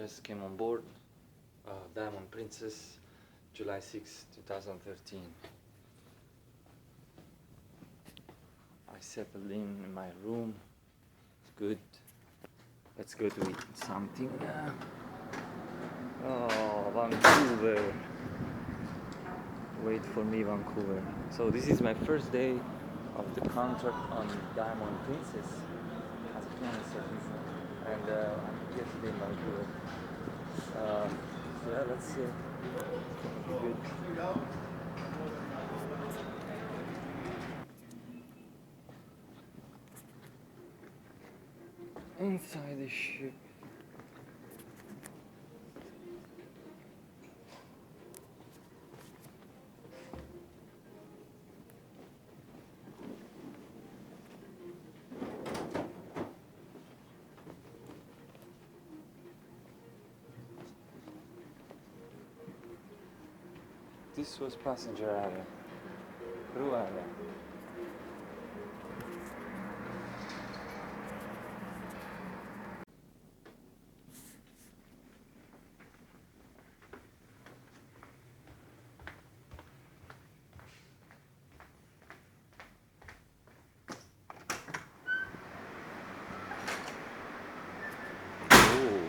Just came on board Diamond Princess, July 6, 2013. I settled in my room. It's good. Let's go to eat something. Oh, Vancouver. Wait for me, Vancouver. So this is my first day of the contract on Diamond Princess as a pianist assistant, and I'm yesterday in Vancouver. So yeah, let's see. Good. Inside the ship. This was passenger area, crew area. Oh.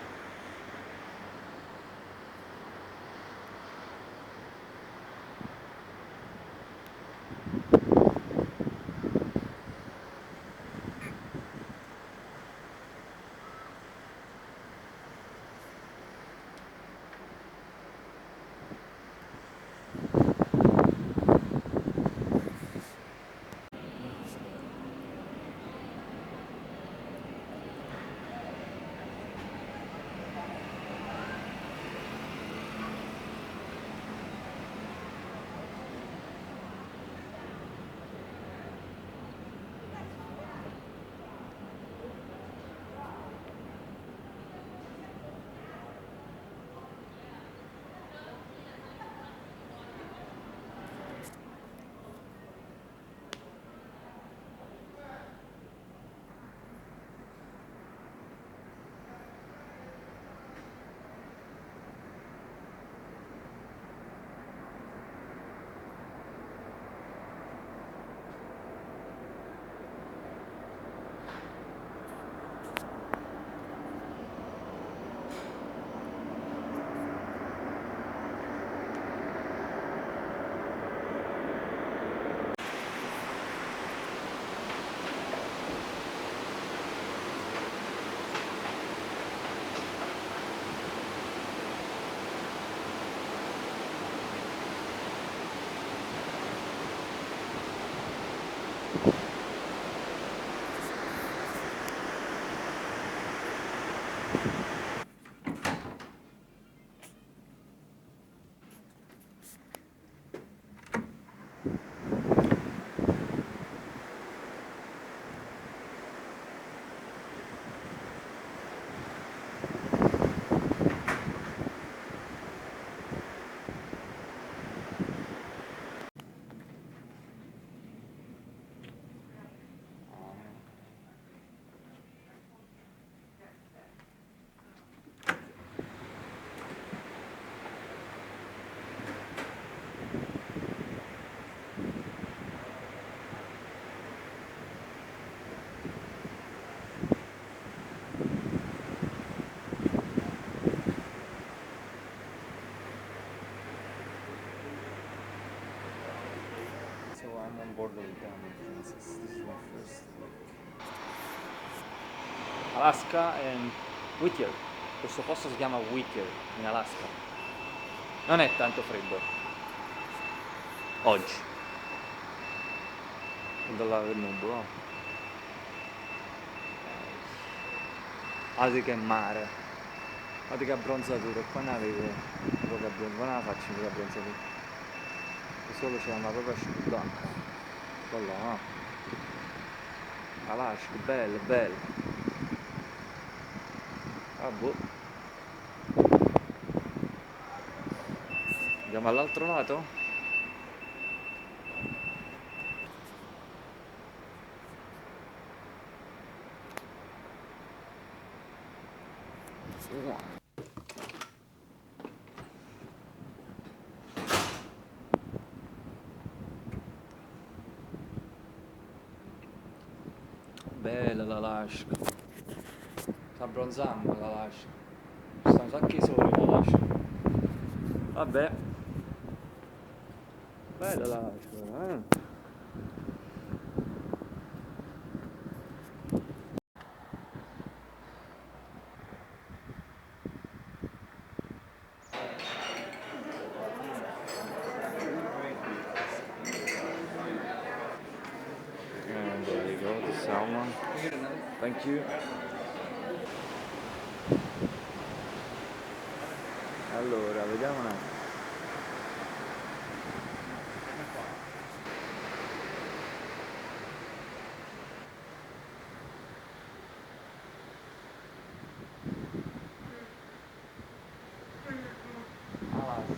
So I'm on board with Diamond Princess. This is my first week. Alaska and Whittier. Questo posto si chiama Whittier in Alaska. Non è tanto freddo. Oggi. Dalla del nubolo. Guardate che mare. Guardate che abbronzatura. Qua ne avete poca abbronzatura. Qua ne la faccio poca abbronzatura. Il sole c'è una propria sciacca. Quella no. Alaska, bello, bello. Ah boh. Andiamo all'altro lato? Bella l'Alaska. Sta abbronzando l'Alaska. Sta un sacco di sole l'Alaska. Vabbè. Bella l'Alaska, eh? And there you go, the salmon. Thank you. Allora, vediamo un attimo. Alaska.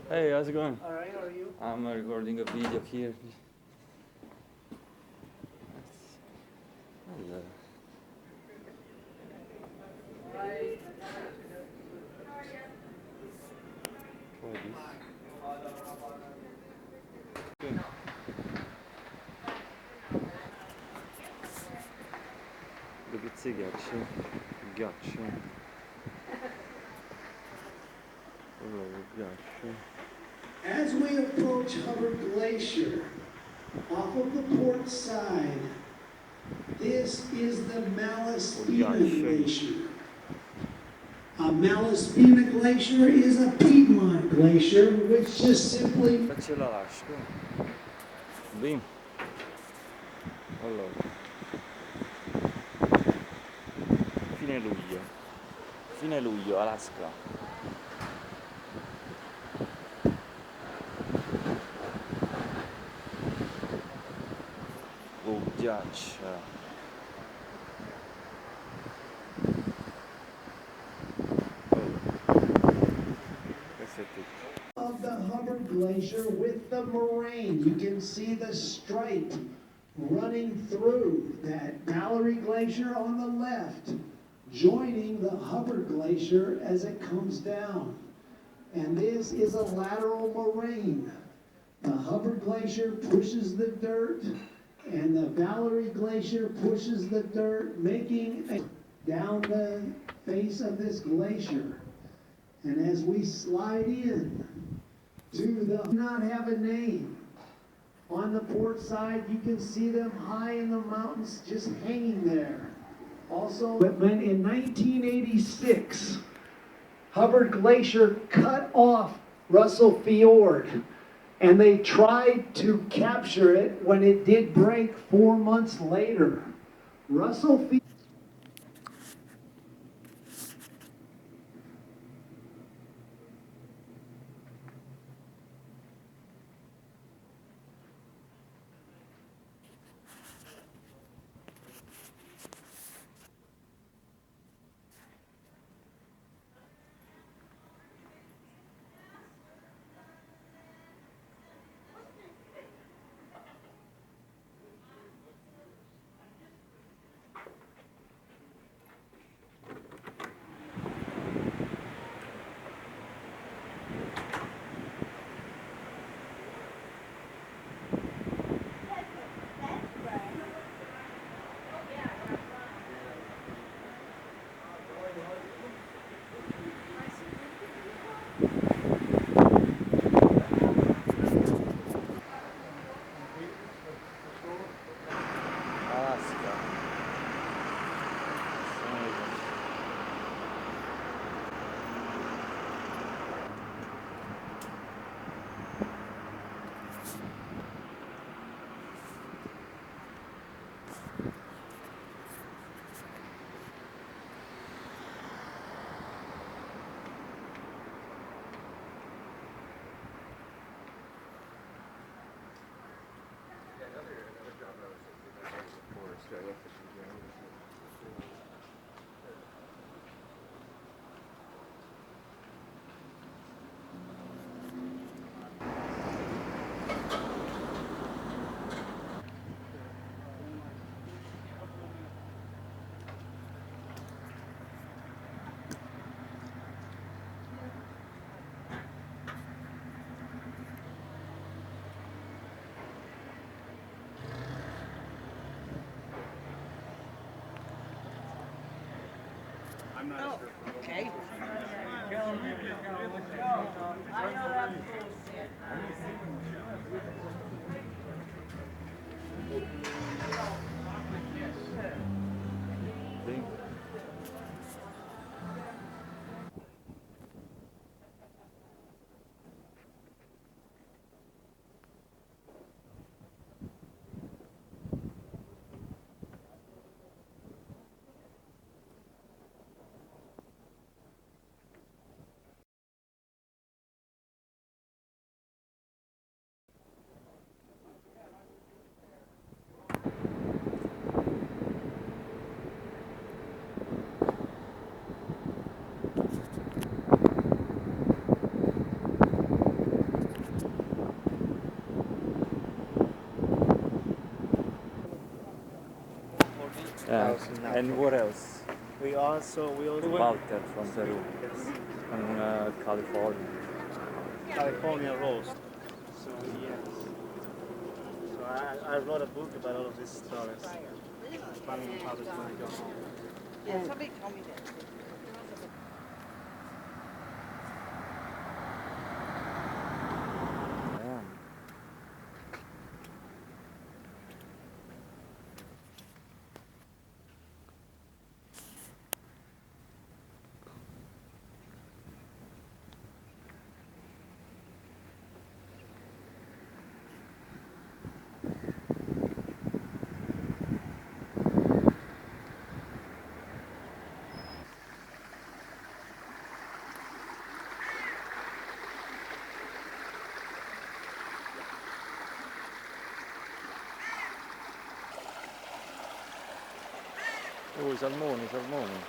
Hey, how's it going? All right, how are you? I'm recording a video here. Hello. Try this. Due pizze di ghiaccio. Ghiaccio. Quello del ghiaccio. As we approach Hubbard Glacier, off of the port side, this is the Malaspina Glacier. A Malaspina Glacier is a Piedmont glacier, which just simply... Faccio l'Alaska. Bim. Allora. Fine luglio. Fine luglio, Alaska. Oh, ghiaccio. Of the Hubbard Glacier with the moraine. You can see the stripe running through that Mallory Glacier on the left, joining the Hubbard Glacier as it comes down. And this is a lateral moraine. The Hubbard Glacier pushes the dirt, and the Mallory Glacier pushes the dirt, making down the face of this glacier. And as we slide in to the, not have a name. On the port side, you can see them high in the mountains, just hanging there. Also, when in 1986, Hubbard Glacier cut off Russell Fjord, and they tried to capture it when it did break 4 months later. Russell Fjord. Oh, okay. Bring. And what else? We also Walter from Peru, from California. California roast. So yes. So I wrote a book about all of these stories. Planning on how to go home. Yeah, somebody told me that. Damn. Oh, i salmoni, i salmoni.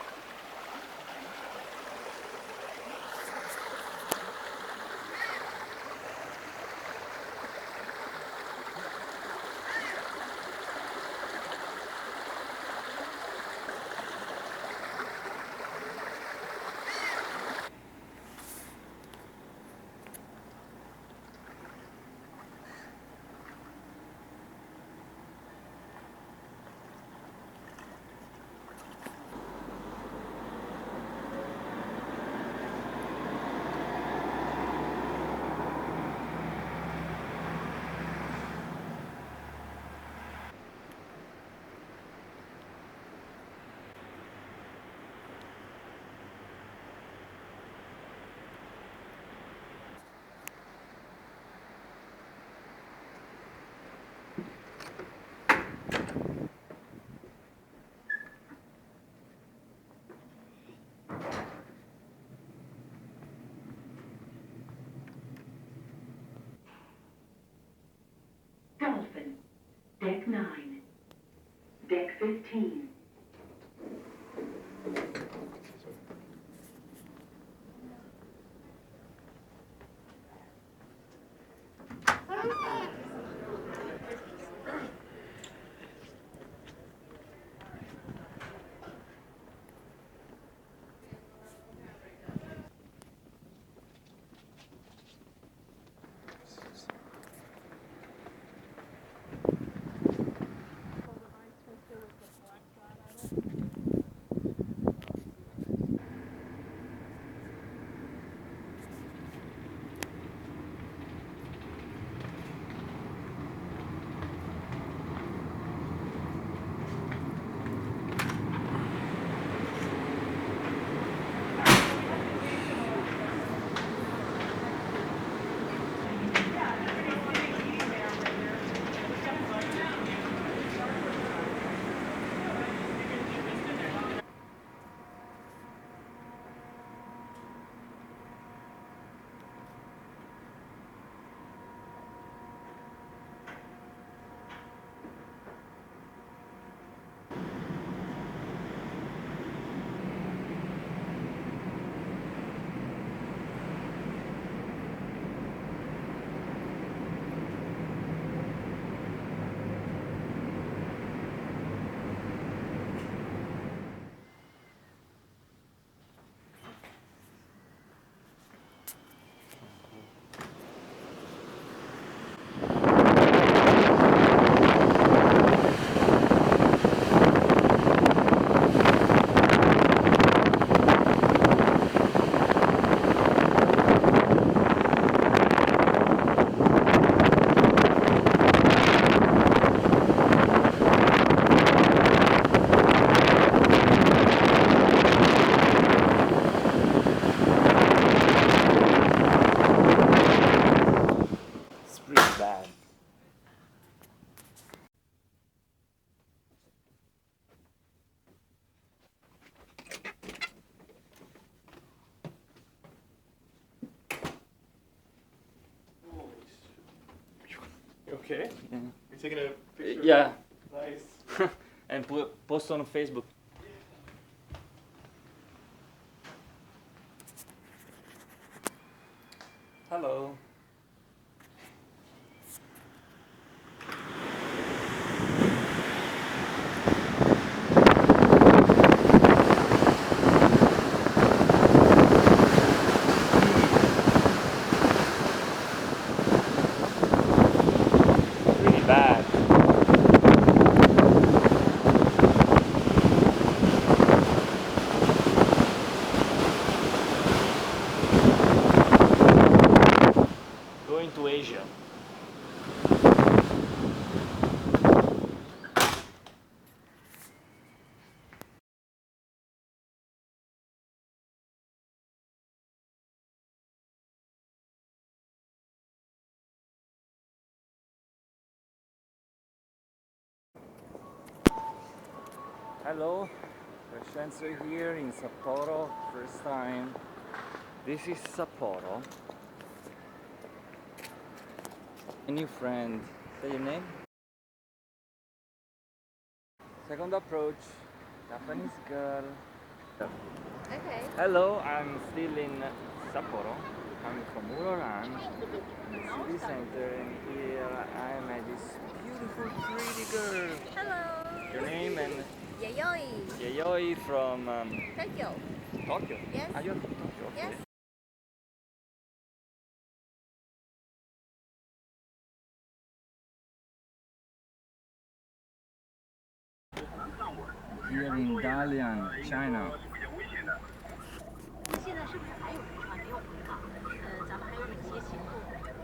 Dolphin, Deck 9, Deck 15. bad. You okay? Yeah. You're taking a picture? Yeah. Nice. And post on Facebook. Hello. Really bad. Going to Asia. Hello, Crescenzo here in Sapporo, first time. This is Sapporo. A new friend. Say your name? Second approach, Japanese girl. Okay. Hello, I'm still in Sapporo, coming from Uroran, the city center, and here I am at this beautiful, pretty girl. Hello. Your name and Yayoi. Yayoi from Tokyo. Tokyo? Yes. Are you from Tokyo? Okay. Yes. Here in Dalian, China. 现在是不是还有人船没有回港？咱们还有哪些行动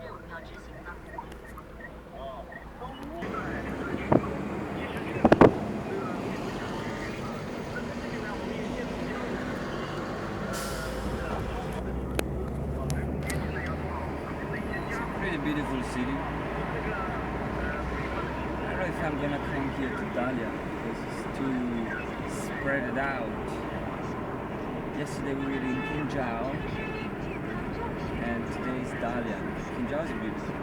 任务要执行呢？ Pretty beautiful city. I don't know if I'm gonna come here to Dalian because it's too spread out. Yesterday we were in Qingzhou and today is Dalian. Qingzhou is beautiful.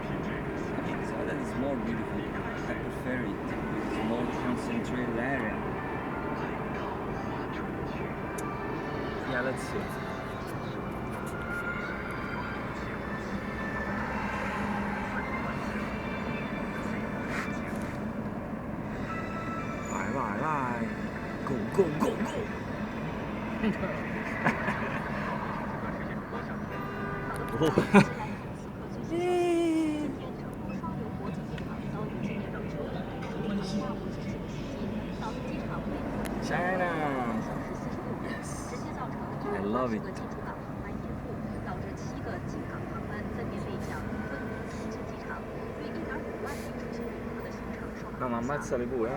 So that is more beautiful. I prefer it. It's more concentrated area. Yeah, let's see. Bye. Go. 到机场为 China. 直接造成 I love 80 it. 个进出港航班延误，导致7个进港航班分别被向昆明新津机场，约1.5万名出行旅客的行程受到 No, ma 影响。 ammazza le bue, eh?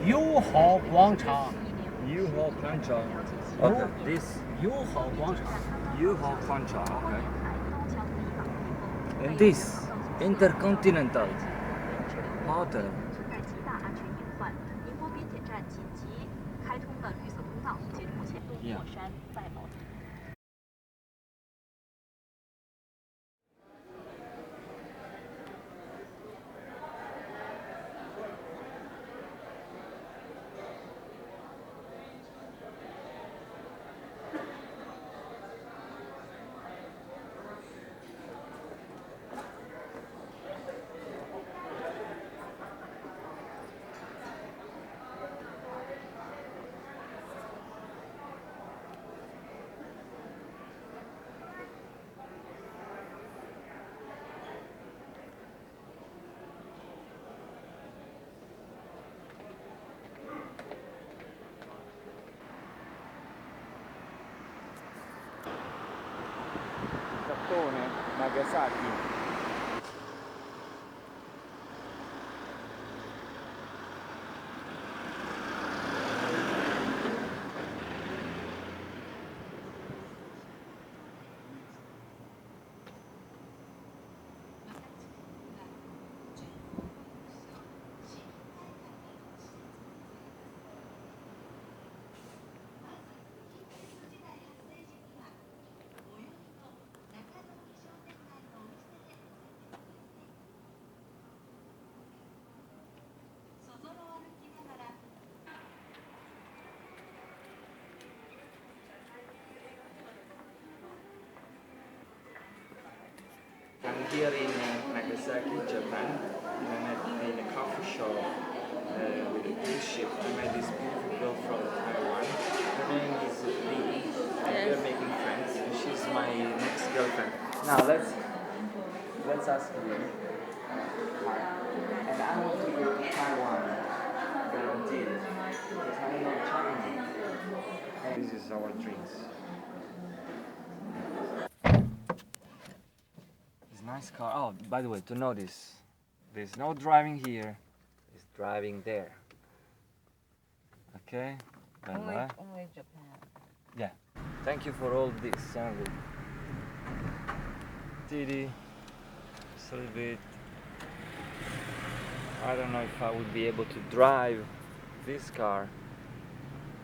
友好广场， U-Haul Kwancha. Okay, this 友好广场。 U-Haul Kwancha, okay. And this Intercontinental Hotel. 存在极大安全隐患。宁波边检站紧急开通了绿色通道，截至目前东Yeah. 火山外贸。 Giappone, Nagasaki. here in Nagasaki, Japan, and I met in a coffee shop with a cruise ship. I met this beautiful girl from Taiwan. Her name is Lee, and we're making friends, and she's my next girlfriend. Now let's ask her. And I want to go to Taiwan, guaranteed, because I know Chinese. And this is our drinks. It's a nice car. Oh, by the way, to notice, there's no driving here, it's driving there. Okay? Bye-bye. Only Japan. Yeah. Thank you for all this, Sandy. Didi, just a little bit. I don't know if I would be able to drive this car.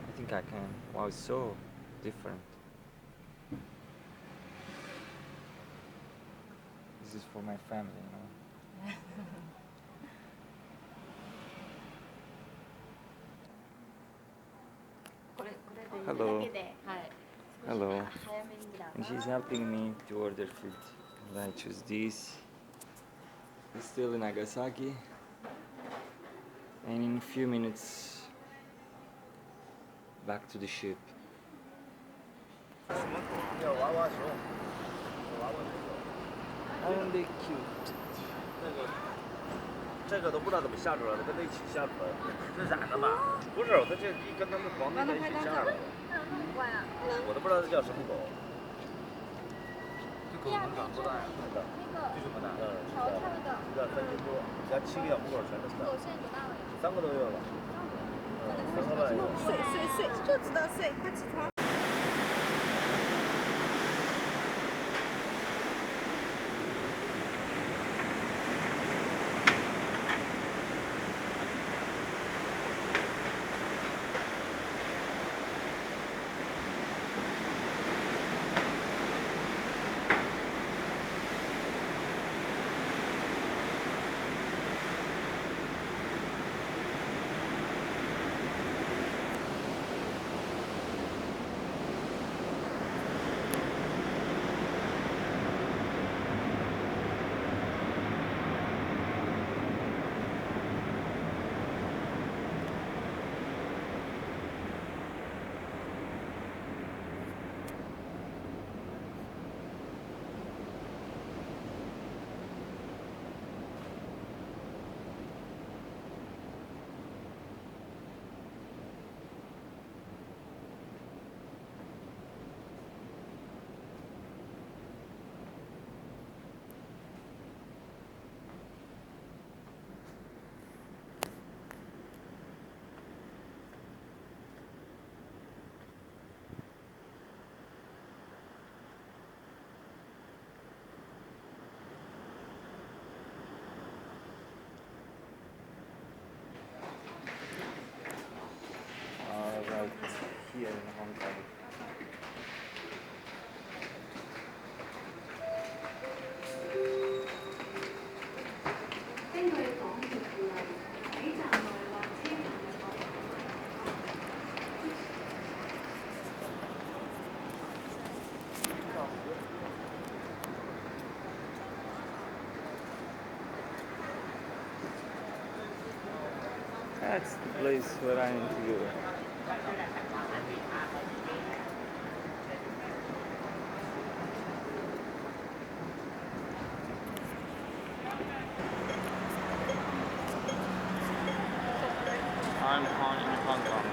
I think I can. Wow, it's so different. This is for my family, you know. Hello. Hello. And she's helping me to order food. And I choose this. It's still in Nagasaki. And in a few minutes, back to the ship. 要娃娃熊，娃娃熊。 Only cute. 这个都不知道怎么下出来的，跟他一起下出来的，这染的吧？不是，他这一跟他们黄的在一起下来的，我都不知道这叫什么狗。这狗能长多大呀？大，就这么大。条条的。在3斤多，家7个小母狗全都是大。狗现在多大了呀？3个都有了。3个半有。睡，就知道睡，快起床。 Right here in Hong Kong. That's the place where I need to go. I'm in Hong Kong.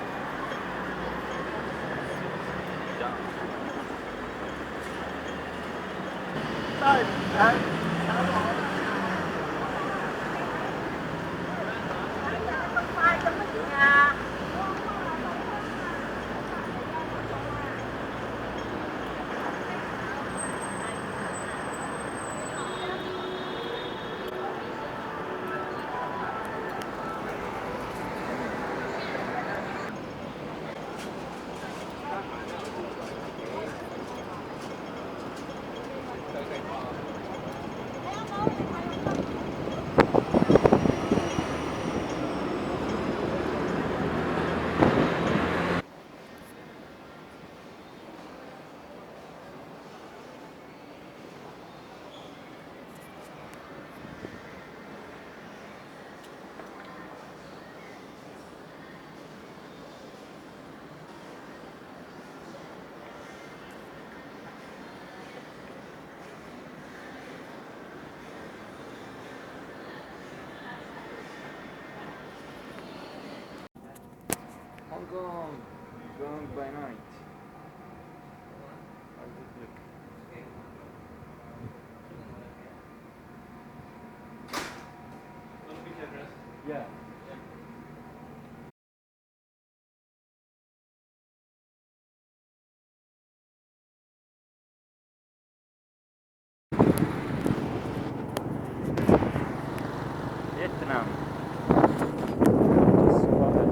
Hong Kong, drunk by night. How's it look? Yeah. Vietnam. Just go ahead.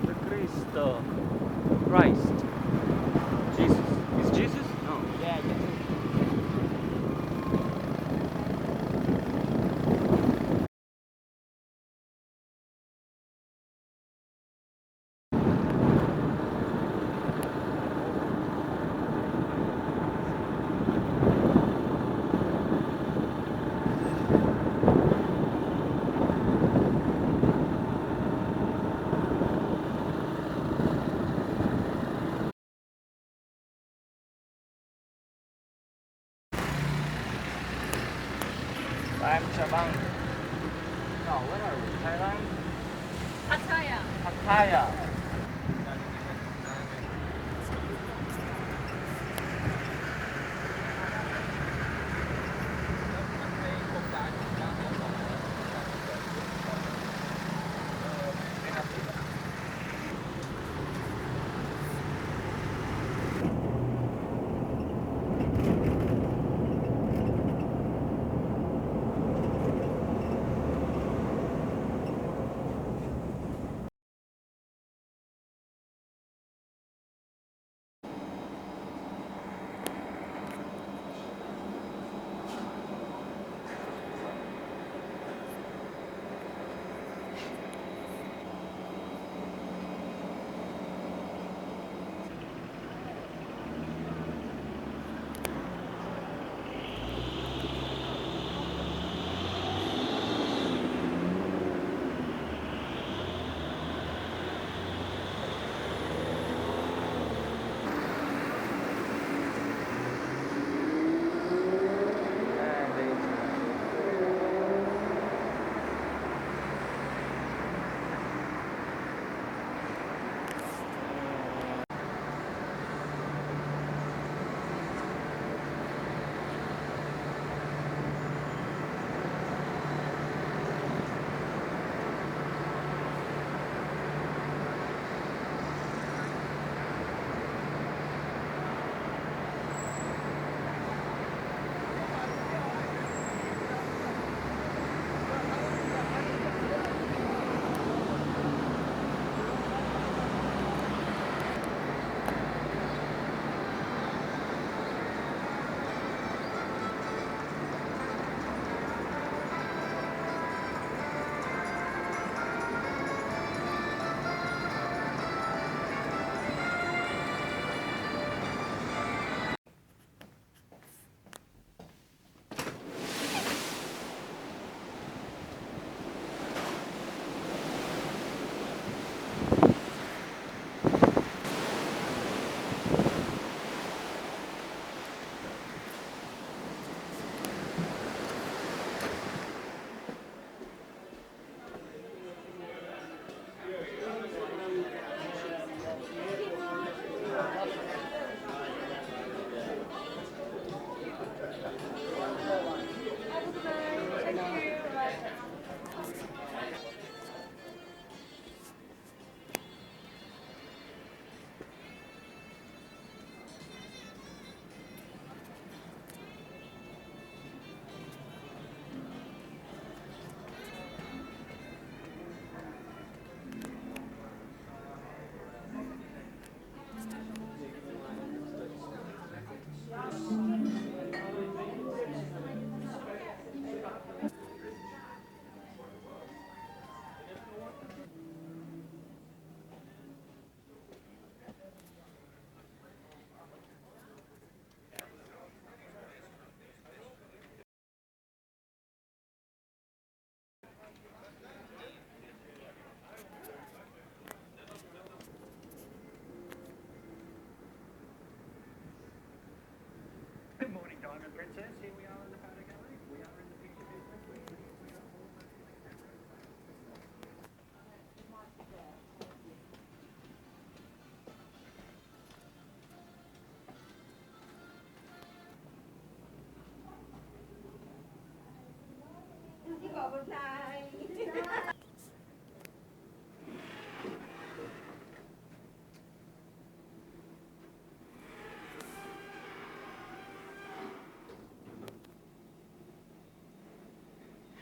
The Cristo, Christ, Jesus. Is Jesus? No. Yeah, yeah. I'm Chabang. No, where are we? Thailand? Pattaya. Pattaya.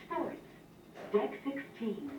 Sports, Deck 16.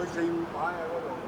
rừng phải rồi.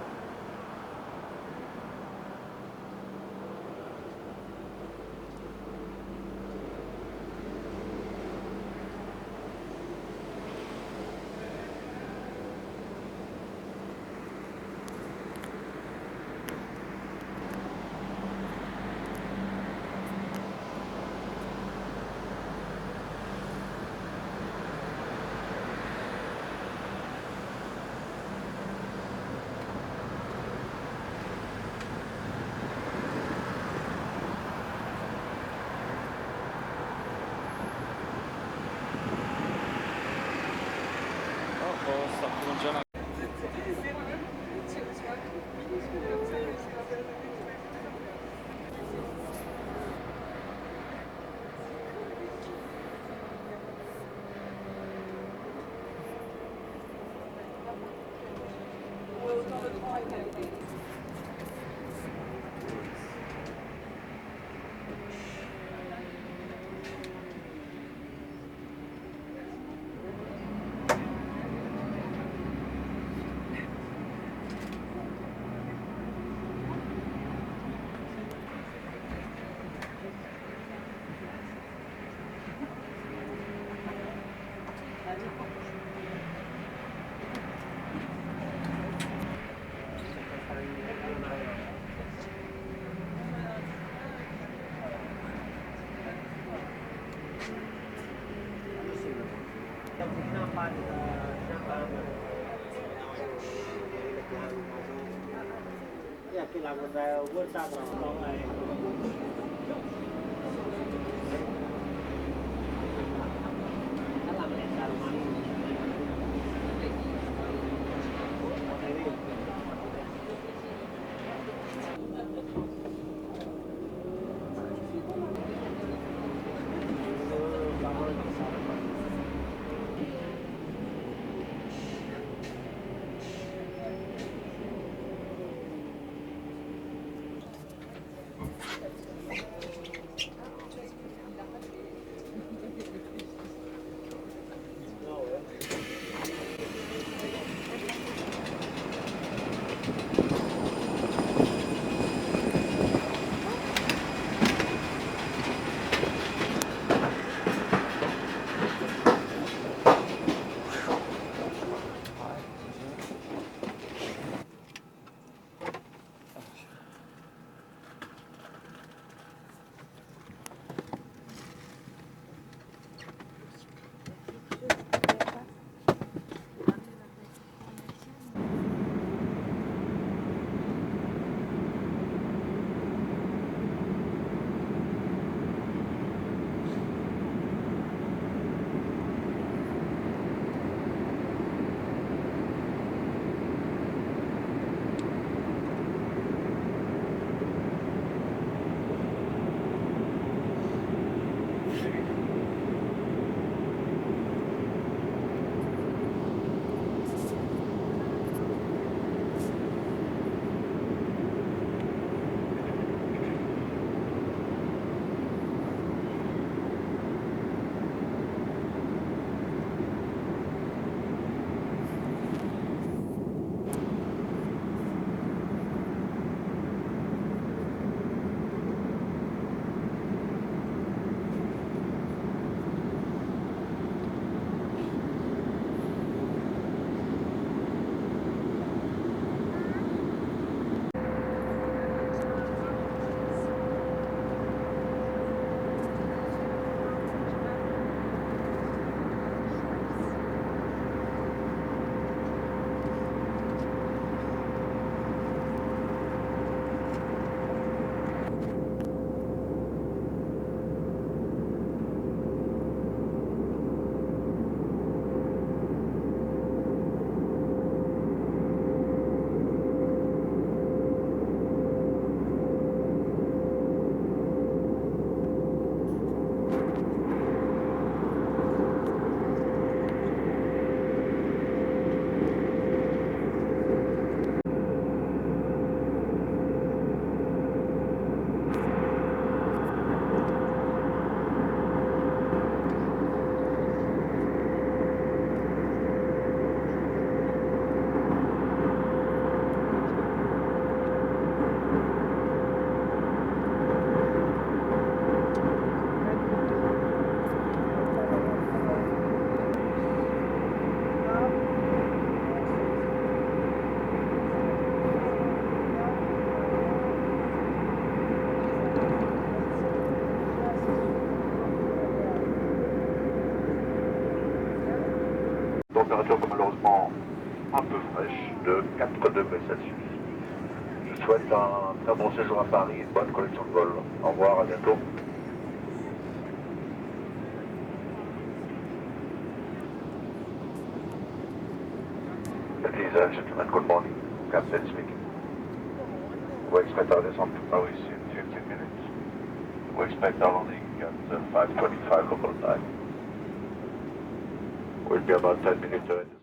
sta funzionando. Cái làm một vài vườn sao nó này température malheureusement un peu fraîche, de 4 degrés Celsius. Je souhaite un très bon séjour à Paris, une bonne collection de vol. Au revoir, à bientôt. Ladies and gentlemen, good morning. Captain speaking. We expect our descent to Paris in 15 minutes. We expect our landing at 5:25 local time. We'll be about 10 minutes ahead.